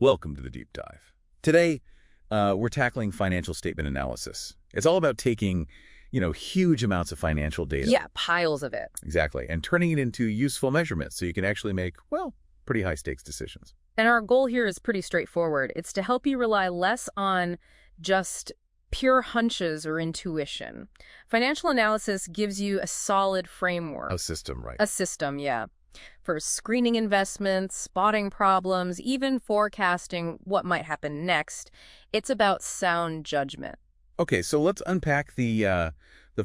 Welcome to the Deep Dive. Today, we're tackling financial statement analysis. It's all about taking, huge amounts of financial data. Yeah, piles of it. Exactly. And turning it into useful measurements so you can actually make, pretty high-stakes decisions. And our goal here is pretty straightforward. It's to help you rely less on just pure hunches or intuition. Financial analysis gives you a solid framework. A system, right? A system, yeah. For screening investments, spotting problems, even forecasting what might happen next. It's about sound judgment. Okay, so let's unpack the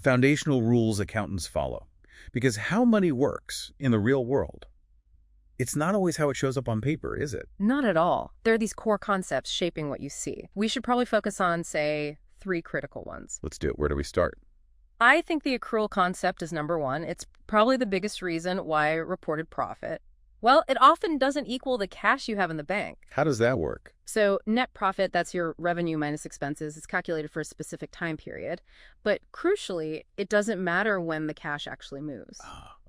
foundational rules accountants follow. Because how money works in the real world, it's not always how it shows up on paper, is it? Not at all. There are these core concepts shaping what you see. We should probably focus on, say, 3 critical ones. Let's do it. Where do we start? I think the accrual concept is number 1. It's probably the biggest reason why reported profit. Well, it often doesn't equal the cash you have in the bank. How does that work? So net profit, that's your revenue minus expenses. It's calculated for a specific time period. But crucially, it doesn't matter when the cash actually moves.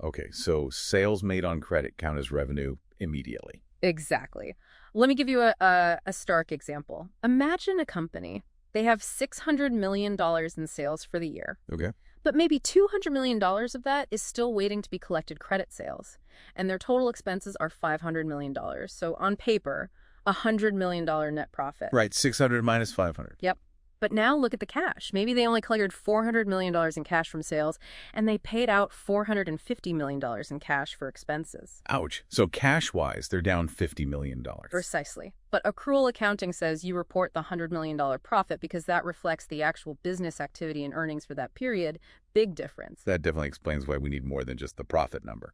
Okay, so sales made on credit count as revenue immediately. Exactly. Let me give you a stark example. Imagine a company. They have $600 million in sales for the year. Okay. But maybe $200 million of that is still waiting to be collected credit sales. And their total expenses are $500 million. So on paper, $100 million net profit. Right, 600 minus 500. Yep. But now look at the cash. Maybe they only cleared $400 million in cash from sales, and they paid out $450 million in cash for expenses. Ouch. So cash-wise, they're down $50 million. Precisely. But accrual accounting says you report the $100 million profit because that reflects the actual business activity and earnings for that period. Big difference. That definitely explains why we need more than just the profit number.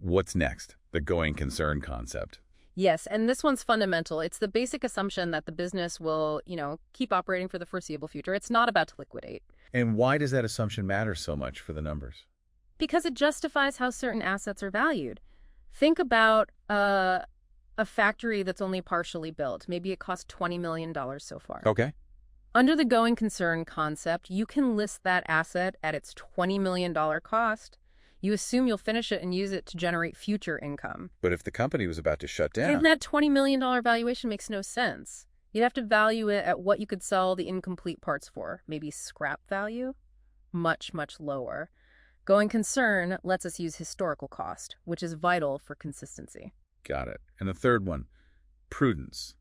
What's next? The going concern concept. Yes, and this one's fundamental. It's the basic assumption that the business will, keep operating for the foreseeable future. It's not about to liquidate. And why does that assumption matter so much for the numbers? Because it justifies how certain assets are valued. Think about a factory that's only partially built. Maybe it cost $20 million so far. Okay. Under the going concern concept, you can list that asset at its $20 million cost. You assume you'll finish it and use it to generate future income. But if the company was about to shut down... And that $20 million valuation makes no sense. You'd have to value it at what you could sell the incomplete parts for. Maybe scrap value? Much, much lower. Going concern lets us use historical cost, which is vital for consistency. Got it. And the third one, prudence.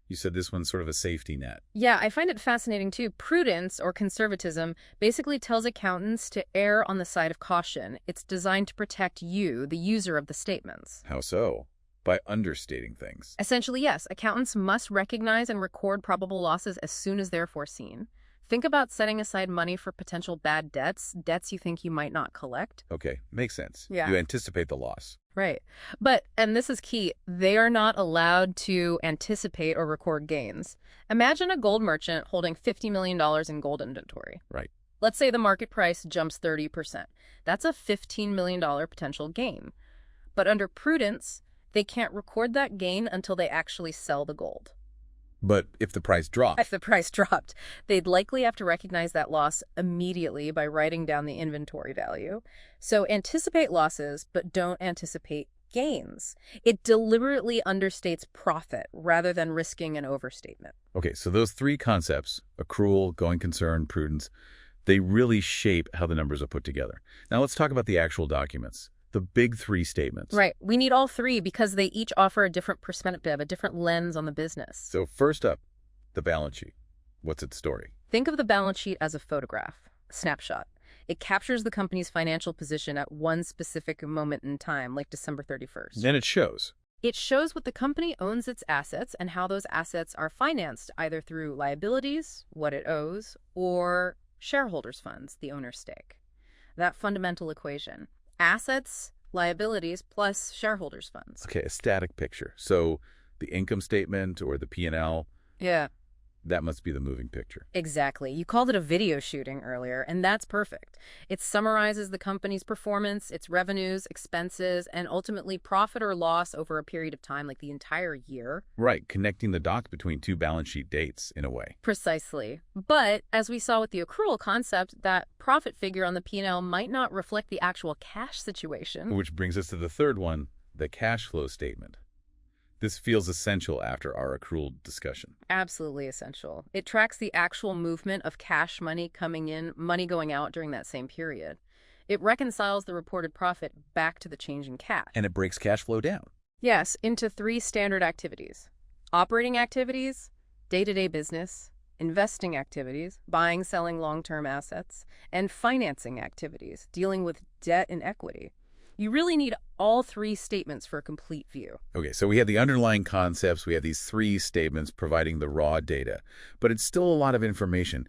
You said this one's sort of a safety net. Yeah, I find it fascinating too. Prudence, or conservatism, basically tells accountants to err on the side of caution. It's designed to protect you, the user of the statements. How so? By understating things. Essentially, yes. Accountants must recognize and record probable losses as soon as they're foreseen. Think about setting aside money for potential bad debts you think you might not collect. Okay, makes sense. Yeah. You anticipate the loss. Right. But, and this is key, they are not allowed to anticipate or record gains. Imagine a gold merchant holding $50 million in gold inventory. Right. Let's say the market price jumps 30%. That's a $15 million potential gain. But under prudence, they can't record that gain until they actually sell the gold. But if the price drops... If the price dropped, they'd likely have to recognize that loss immediately by writing down the inventory value. So anticipate losses, but don't anticipate gains. It deliberately understates profit rather than risking an overstatement. Okay, so those 3 concepts, accrual, going concern, prudence, they really shape how the numbers are put together. Now let's talk about the actual documents. The big 3 statements. Right. We need all 3 because they each offer a different perspective, a different lens on the business. So first up, the balance sheet. What's its story? Think of the balance sheet as a photograph, a snapshot. It captures the company's financial position at one specific moment in time, like December 31st. Then it shows. It shows what the company owns its assets and how those assets are financed, either through liabilities, what it owes, or shareholders' funds, the owner's stake. That fundamental equation. Assets, liabilities, plus shareholders' funds. Okay, a static picture. So the income statement or the P&L, Yeah. that must be the moving picture. Exactly. You called it a video shooting earlier, and that's perfect. It summarizes the company's performance, its revenues, expenses, and ultimately profit or loss over a period of time, like the entire year. Right, connecting the dots between 2 balance sheet dates in a way. Precisely. But as we saw with the accrual concept, that profit figure on the P&L might not reflect the actual cash situation. Which brings us to the third one, the cash flow statement. This feels essential after our accrual discussion. Absolutely essential. It tracks the actual movement of cash money coming in, money going out during that same period. It reconciles the reported profit back to the change in cash. And it breaks cash flow down. Yes, into 3 standard activities. Operating activities, day-to-day business, investing activities, buying, selling long-term assets, and financing activities, dealing with debt and equity. You really need all 3 statements for a complete view. Okay, so we have the underlying concepts, we have these 3 statements providing the raw data, but it's still a lot of information.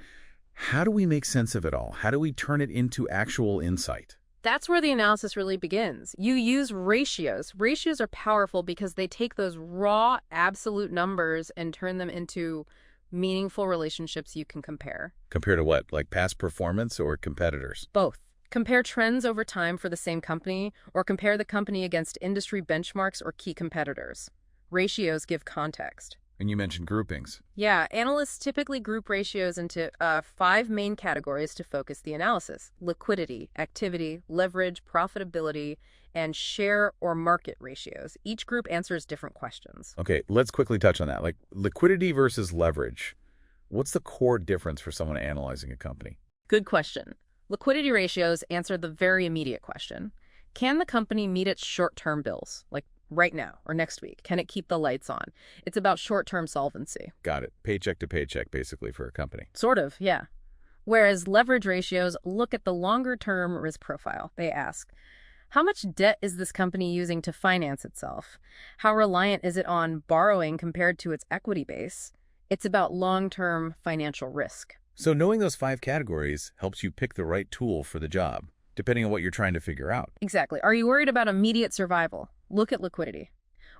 How do we make sense of it all? How do we turn it into actual insight? That's where the analysis really begins. You use ratios. Ratios are powerful because they take those raw, absolute numbers and turn them into meaningful relationships you can compare. Compare to what? Like past performance or competitors? Both. Compare trends over time for the same company, or compare the company against industry benchmarks or key competitors. Ratios give context. And you mentioned groupings. Yeah, analysts typically group ratios into 5 main categories to focus the analysis: liquidity, activity, leverage, profitability, and share or market ratios. Each group answers different questions. Okay, let's quickly touch on that. Like liquidity versus leverage. What's the core difference for someone analyzing a company? Good question. Liquidity ratios answer the very immediate question. Can the company meet its short-term bills, like right now or next week? Can it keep the lights on? It's about short-term solvency. Got it. Paycheck to paycheck, basically, for a company. Sort of, yeah. Whereas leverage ratios look at the longer-term risk profile. They ask, how much debt is this company using to finance itself? How reliant is it on borrowing compared to its equity base? It's about long-term financial risk. So knowing those 5 categories helps you pick the right tool for the job, depending on what you're trying to figure out. Exactly. Are you worried about immediate survival? Look at liquidity.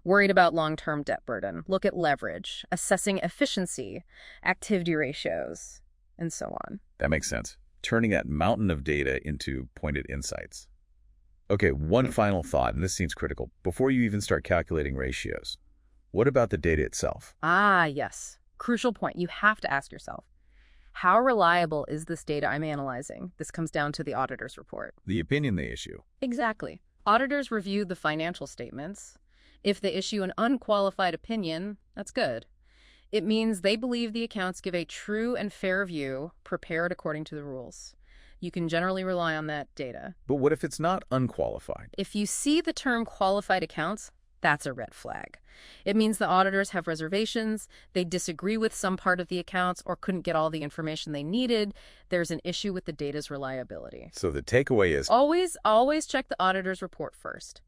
Worried about long-term debt burden? Look at leverage, assessing efficiency, activity ratios, and so on. That makes sense. Turning that mountain of data into pointed insights. Okay, one final thought, and this seems critical. Before you even start calculating ratios, what about the data itself? Ah, yes. Crucial point. You have to ask yourself, how reliable is this data I'm analyzing? This comes down to the auditor's report. The opinion they issue. Exactly. Auditors review the financial statements. If they issue an unqualified opinion, that's good. It means they believe the accounts give a true and fair view, prepared according to the rules. You can generally rely on that data. But what if it's not unqualified? If you see the term qualified accounts, that's a red flag. It means the auditors have reservations, they disagree with some part of the accounts, or couldn't get all the information they needed. There's an issue with the data's reliability. So the takeaway is... Always check the auditor's report first.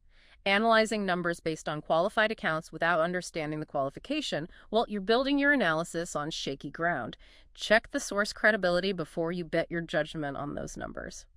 Analyzing numbers based on qualified accounts without understanding the qualification, well, you're building your analysis on shaky ground. Check the source credibility before you bet your judgment on those numbers.